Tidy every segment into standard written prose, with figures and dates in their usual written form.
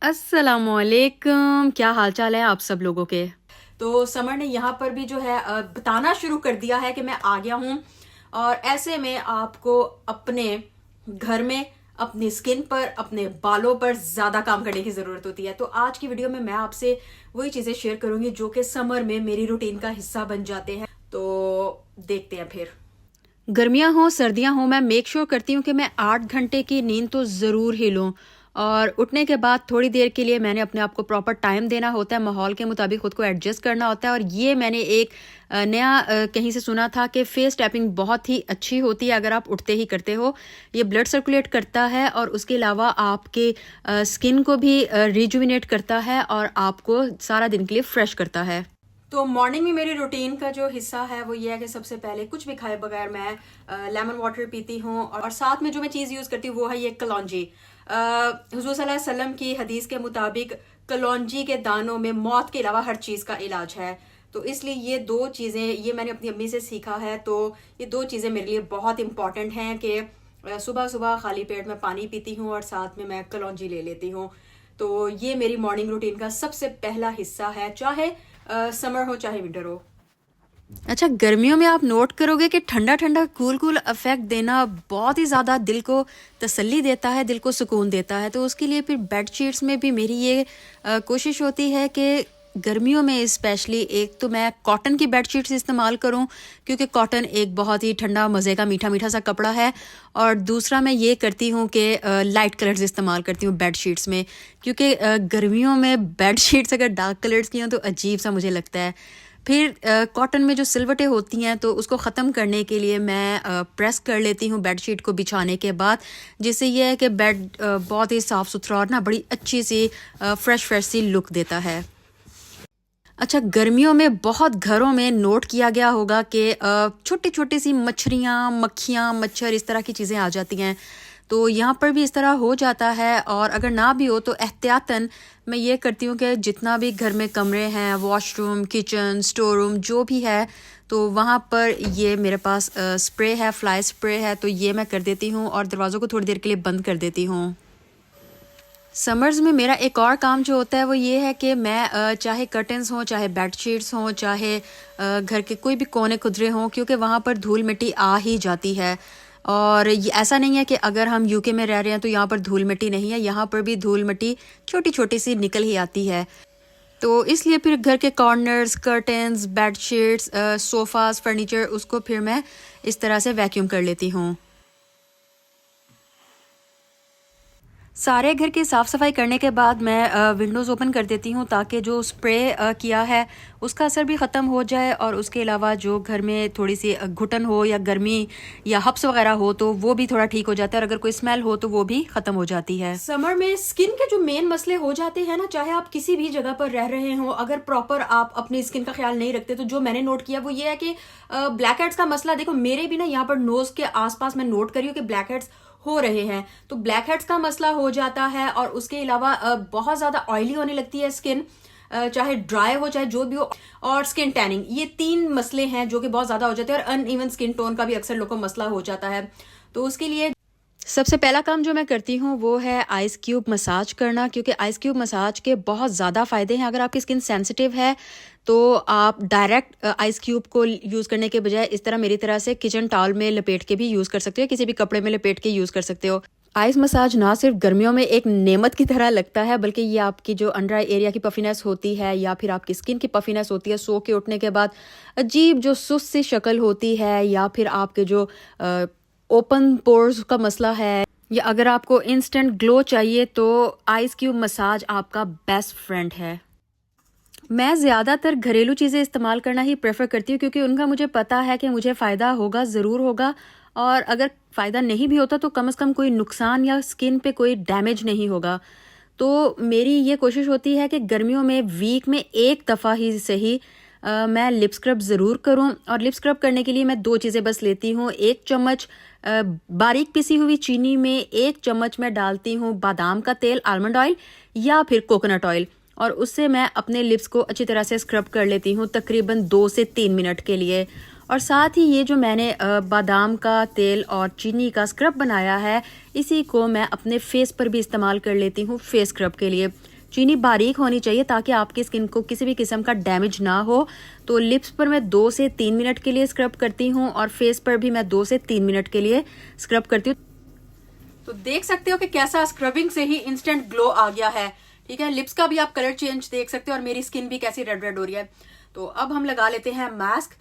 अस्सलामुअलैकुम, क्या हाल चाल है आप सब लोगों के। तो समर ने यहाँ पर भी जो है बताना शुरू कर दिया है कि मैं आ गया हूँ। और ऐसे में आपको अपने घर में अपनी स्किन पर अपने बालों पर ज़्यादा काम करने की ज़रूरत होती है। तो आज की वीडियो में मैं आपसे वही चीज़ें शेयर करूँगी जो कि समर में मेरी रूटीन का हिस्सा बन जाते हैं। तो देखते हैं फिर। गर्मियाँ हों सर्दियाँ हों, मैं मेक श्योर करती हूँ कि मैं 8 घंटे की नींद तो ज़रूर ही लूँ। और उठने के बाद थोड़ी देर के लिए मैंने अपने आप को प्रॉपर टाइम देना होता है, माहौल के मुताबिक खुद को एडजस्ट करना होता है। और ये मैंने एक नया कहीं से सुना था कि फेस टैपिंग बहुत ही अच्छी होती है अगर आप उठते ही करते हो। ये ब्लड सर्कुलेट करता है और उसके अलावा आपके स्किन को भी रिजुविनेट करता है और आपको सारा दिन के लिए फ्रेश करता है। तो मॉर्निंग में मेरी रूटीन का जो हिस्सा है वो ये है कि सबसे पहले कुछ भी खाए बगैर मैं लेमन वाटर पीती हूँ। और साथ में जो मैं चीज़ यूज़ करती हूँ वो है ये कलौंजी। हुजूर सल्लल्लाहु अलैहि वसल्लम की हदीस के मुताबिक कलौंजी के दानों में मौत के अलावा हर चीज़ का इलाज है। तो इसलिए ये दो चीज़ें, ये मैंने अपनी अम्मी से सीखा है। तो ये दो चीज़ें मेरे लिए बहुत इंपॉर्टेंट हैं कि सुबह सुबह खाली पेट में पानी पीती हूँ और साथ में मैं कलौंजी ले लेती हूँ। तो ये मेरी मॉर्निंग रूटीन का सबसे पहला हिस्सा है, चाहे समर हो चाहे विंटर हो। अच्छा, गर्मियों में आप नोट करोगे कि ठंडा ठंडा कूल कूल इफेक्ट देना बहुत ही ज़्यादा दिल को तसल्ली देता है, दिल को सुकून देता है। तो उसके लिए फिर बेड शीट्स में भी मेरी ये कोशिश होती है कि गर्मियों में स्पेशली एक तो मैं कॉटन की बेड शीट्स इस्तेमाल करूं, क्योंकि कॉटन एक बहुत ही ठंडा मज़े का मीठा मीठा सा कपड़ा है। और दूसरा मैं ये करती हूँ कि लाइट कलर्स इस्तेमाल करती हूँ बेड शीट्स में, क्योंकि गर्मियों में बेड शीट्स अगर डार्क कलर्स की हों तो अजीब सा मुझे लगता है। फिर कॉटन में जो सिलवटें होती हैं तो उसको ख़त्म करने के लिए मैं प्रेस कर लेती हूँ बेडशीट को बिछाने के बाद, जिससे ये है कि बेड बहुत ही साफ़ सुथरा और ना बड़ी अच्छी सी फ्रेश फ्रेश सी लुक देता है। अच्छा, गर्मियों में बहुत घरों में नोट किया गया होगा कि छोटी छोटी सी मच्छरियाँ, मक्खियाँ, मच्छर इस तरह की चीज़ें आ जाती हैं। तो यहाँ पर भी इस तरह हो जाता है। और अगर ना भी हो तो एहतियातन मैं ये करती हूँ कि जितना भी घर में कमरे हैं, वॉशरूम, किचन, स्टोर रूम जो भी है, तो वहाँ पर ये मेरे पास स्प्रे है, फ्लाई स्प्रे है, तो ये मैं कर देती हूँ और दरवाज़ों को थोड़ी देर के लिए बंद कर देती हूँ। समर्स में मेरा एक और काम जो होता है वो ये है कि मैं चाहे कर्टन्स हों, चाहे बेड शीट्स हों, चाहे घर के कोई भी कोने खुदरे हों, क्योंकि वहाँ पर धूल मिट्टी आ ही जाती है। और ये ऐसा नहीं है कि अगर हम यूके में रह रहे हैं तो यहाँ पर धूल मिट्टी नहीं है, यहाँ पर भी धूल मिट्टी छोटी छोटी सी निकल ही आती है। तो इसलिए फिर घर के corners, curtains, bed sheets, sofas, furniture, उसको फिर मैं इस तरह से वैक्यूम कर लेती हूँ। सारे घर की साफ़ सफाई करने के बाद मैं विंडोज़ ओपन कर देती हूँ ताकि जो स्प्रे किया है उसका असर भी ख़त्म हो जाए। और उसके अलावा जो घर में थोड़ी सी घुटन हो या गर्मी या हब्स वगैरह हो तो वो भी थोड़ा ठीक हो जाता है, और अगर कोई स्मेल हो तो वो भी ख़त्म हो जाती है। समर में स्किन के जो मेन मसले हो जाते हैं ना, चाहे आप किसी भी जगह पर रह रहे हो, अगर प्रॉपर आप अपनी स्किन का ख्याल नहीं रखते, तो जो मैंने नोट किया वो ये है कि ब्लैक हेड्स का मसला, देखो मेरे भी ना यहाँ पर नोज़ के आसपास मैं नोट करी हूँ कि ब्लैक हेड्स हो रहे हैं। तो ब्लैक हेड्स का मसला हो जाता है। और उसके अलावा बहुत ज़्यादा ऑयली होने लगती है स्किन, चाहे ड्राई हो चाहे जो भी हो। और स्किन टैनिंग, ये तीन मसले हैं जो कि बहुत ज़्यादा हो जाते हैं। और अनइवन स्किन टोन का भी अक्सर लोगों को मसला हो जाता है। तो उसके लिए सबसे पहला काम जो मैं करती हूँ वो है आइस क्यूब मसाज करना, क्योंकि आइस क्यूब मसाज के बहुत ज़्यादा फ़ायदे हैं। अगर आपकी स्किन सेंसिटिव है तो आप डायरेक्ट आइस क्यूब को यूज़ करने के बजाय इस तरह मेरी तरह से किचन टॉवल में लपेट के भी यूज़ कर सकते हो, किसी भी कपड़े में लपेट के यूज़ कर सकते हो। आइस मसाज ना सिर्फ गर्मियों में एक नेमत की तरह लगता है, बल्कि ये आपकी जो अंडर आई एरिया की पफीनेस होती है या फिर आपकी स्किन की पफीनेस होती है, सो के उठने के बाद अजीब जो सुस्त सी शक्ल होती है, या फिर आपके जो ओपन पोर्स का मसला है, या अगर आपको इंस्टेंट ग्लो चाहिए तो आइस क्यूब मसाज आपका बेस्ट फ्रेंड है। मैं ज़्यादातर घरेलू चीज़ें इस्तेमाल करना ही प्रेफर करती हूँ, क्योंकि उनका मुझे पता है कि मुझे फ़ायदा होगा, ज़रूर होगा। और अगर फ़ायदा नहीं भी होता तो कम से कम कोई नुकसान या स्किन पे कोई डैमेज नहीं होगा। तो मेरी ये कोशिश होती है कि गर्मियों में वीक में एक दफ़ा ही सही मैं लिप स्क्रब ज़रूर करूं। और लिप स्क्रब करने के लिए मैं दो चीज़ें बस लेती हूँ। एक चम्मच बारीक पिसी हुई चीनी में एक चम्मच मैं डालती हूँ बादाम का तेल, आलमंड ऑयल या फिर कोकोनट ऑयल, और उससे मैं अपने लिप्स को अच्छी तरह से स्क्रब कर लेती हूँ तकरीबन 2 से 3 मिनट के लिए। और साथ ही ये जो मैंने बादाम का तेल और चीनी का स्क्रब बनाया है, इसी को मैं अपने फेस पर भी इस्तेमाल कर लेती हूँ फेस स्क्रब के लिए। चीनी बारीक होनी चाहिए ताकि आपकी स्किन को किसी भी किस्म का डैमेज ना हो। तो लिप्स पर मैं 2 से 3 मिनट के लिए स्क्रब करती हूँ और फेस पर भी मैं 2 से 3 मिनट के लिए स्क्रब करती हूँ। तो देख सकते हो कि कैसा स्क्रबिंग से ही इंस्टेंट ग्लो आ गया है। ठीक है, लिप्स का भी आप कलर चेंज देख सकते हो और मेरी स्किन भी कैसी रेड रेड हो रही है। तो अब हम लगा लेते हैं मास्क,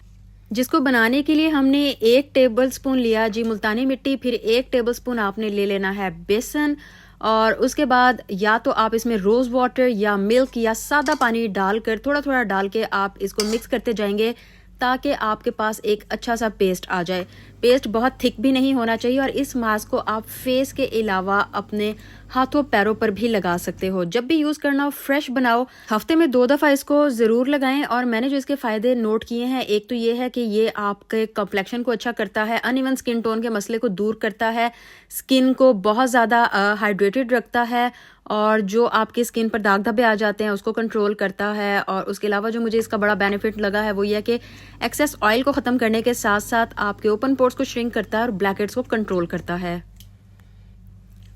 जिसको बनाने के लिए हमने 1 टेबलस्पून लिया जी मुल्तानी मिट्टी, फिर 1 टेबलस्पून आपने ले लेना है बेसन, और उसके बाद या तो आप इसमें रोज़ वाटर या मिल्क या सादा पानी डालकर थोड़ा थोड़ा डाल के आप इसको मिक्स करते जाएंगे ताकि आपके पास एक अच्छा सा पेस्ट आ जाए। पेस्ट बहुत थिक भी नहीं होना चाहिए और इस मास्क को आप फेस के अलावा अपने हाथों पैरों पर भी लगा सकते हो। जब भी यूज़ करना हो फ्रेश बनाओ, हफ्ते में 2 दफ़ा इसको ज़रूर लगाएं। और मैंने जो इसके फ़ायदे नोट किए हैं, एक तो ये है कि ये आपके कम्प्लेक्शन को अच्छा करता है, अनइवन स्किन टोन के मसले को दूर करता है, स्किन को बहुत ज़्यादा हाइड्रेटेड रखता है, और जो आपकी स्किन पर दाग धब्बे आ जाते हैं उसको कंट्रोल करता है। और उसके अलावा जो मुझे इसका बड़ा बेनिफिट लगा है वो ये है कि एक्सेस ऑयल को ख़त्म करने के साथ साथ आपके ओपन पोर्स को श्रिंक करता है और ब्लैकहेड्स को कंट्रोल करता है।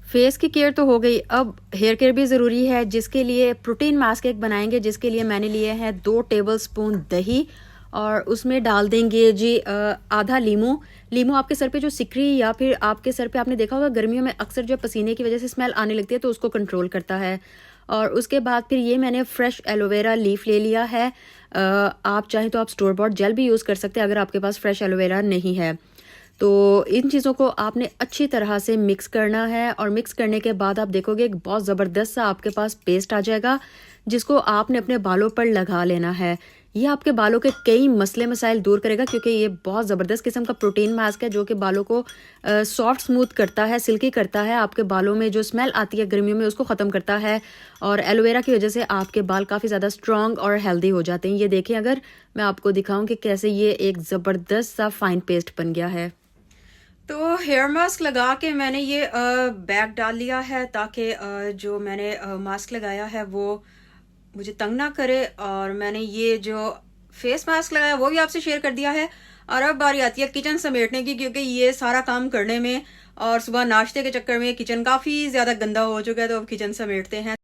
फेस की केयर तो हो गई, अब हेयर केयर भी ज़रूरी है, जिसके लिए प्रोटीन मास्क एक बनाएंगे, जिसके लिए मैंने लिए हैं 2 टेबलस्पून दही और उसमें डाल देंगे जी आधा लीमू। लीमू आपके सर पे जो सिकरी या फिर आपके सर पे आपने देखा होगा गर्मियों में अक्सर जो पसीने की वजह से स्मेल आने लगती है तो उसको कंट्रोल करता है। और उसके बाद फिर ये मैंने फ्रेश एलोवेरा लीफ ले लिया है। आप चाहें तो आप स्टोर बॉट जेल भी यूज़ कर सकते हैं अगर आपके पास फ्रेश एलोवेरा नहीं है। तो इन चीज़ों को आपने अच्छी तरह से मिक्स करना है और मिक्स करने के बाद आप देखोगे एक बहुत ज़बरदस्त सा आपके पास पेस्ट आ जाएगा, जिसको आपने अपने बालों पर लगा लेना है। ये आपके बालों के कई मसले मसाइल दूर करेगा, क्योंकि ये बहुत ज़बरदस्त किस्म का प्रोटीन मास्क है जो कि बालों को सॉफ्ट स्मूथ करता है, सिल्की करता है, आपके बालों में जो स्मेल आती है गर्मियों में उसको ख़त्म करता है। और एलोवेरा की वजह से आपके बाल काफ़ी ज़्यादा स्ट्रॉन्ग और हेल्दी हो जाते हैं। ये देखें, अगर मैं आपको दिखाऊं कि कैसे ये एक ज़बरदस्त सा फाइन पेस्ट बन गया है। तो हेयर मास्क लगा के मैंने ये बैग डाल लिया है ताकि जो मैंने मास्क लगाया है वो मुझे तंग ना करे। और मैंने ये जो फेस मास्क लगाया वो भी आपसे शेयर कर दिया है। और अब बारी आती है किचन समेटने की, क्योंकि ये सारा काम करने में और सुबह नाश्ते के चक्कर में किचन काफ़ी ज़्यादा गंदा हो चुका है, तो अब किचन समेटते हैं।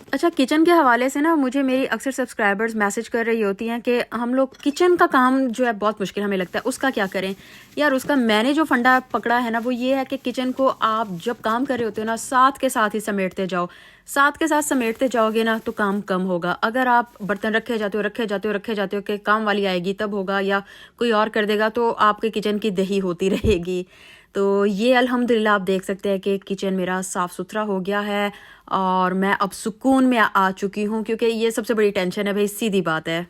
अच्छा, किचन के हवाले से ना मुझे मेरी अक्सर सब्सक्राइबर्स मैसेज कर रही होती हैं कि हम लोग किचन का काम जो है बहुत मुश्किल हमें लगता है, उसका क्या करें। यार, उसका मैंने जो फंडा पकड़ा है ना वो ये है कि किचन को आप जब काम कर रहे होते हो ना साथ के साथ ही समेटते जाओ। साथ के साथ समेटते जाओगे ना तो काम कम होगा। अगर आप बर्तन रखे जाते हो कि काम वाली आएगी तब होगा या कोई और कर देगा, तो आपके किचन की दही होती रहेगी। तो ये अल्हम्दुलिल्लाह आप देख सकते हैं कि किचन मेरा साफ़ सुथरा हो गया है और मैं अब सुकून में आ चुकी हूँ, क्योंकि ये सबसे बड़ी टेंशन है भाई, सीधी बात है।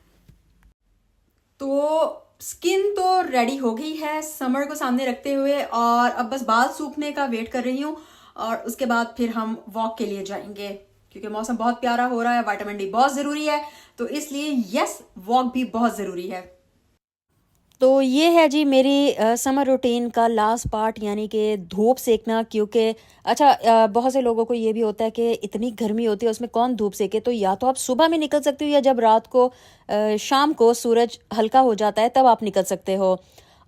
तो स्किन तो रेडी हो गई है समर को सामने रखते हुए, और अब बस बाल सूखने का वेट कर रही हूँ और उसके बाद फिर हम वॉक के लिए जाएंगे, क्योंकि मौसम बहुत प्यारा हो रहा है, विटामिन डी बहुत ज़रूरी है, तो इसलिए यस, वॉक भी बहुत ज़रूरी है। तो ये है जी मेरी समर रूटीन का लास्ट पार्ट, यानी कि धूप सेकना। क्योंकि अच्छा, बहुत से लोगों को ये भी होता है कि इतनी गर्मी होती है उसमें कौन धूप सेके, तो या तो आप सुबह में निकल सकते हो या जब रात को शाम को सूरज हल्का हो जाता है तब आप निकल सकते हो।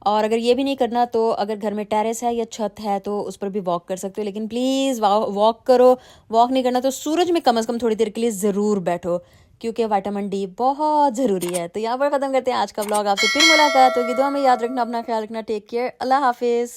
और अगर ये भी नहीं करना तो अगर घर में टेरेस है या छत है तो उस पर भी वॉक कर सकते हो, लेकिन प्लीज़ वॉक करो। वॉक नहीं करना तो सूरज में कम से कम थोड़ी देर के लिए ज़रूर बैठो, क्योंकि विटामिन डी बहुत ज़रूरी है। तो यहाँ पर ख़त्म करते हैं आज का व्लॉग। आपसे फिर मुलाकात होगी, दुआ में याद रखना, अपना ख्याल रखना, टेक केयर, अल्लाह हाफिज़।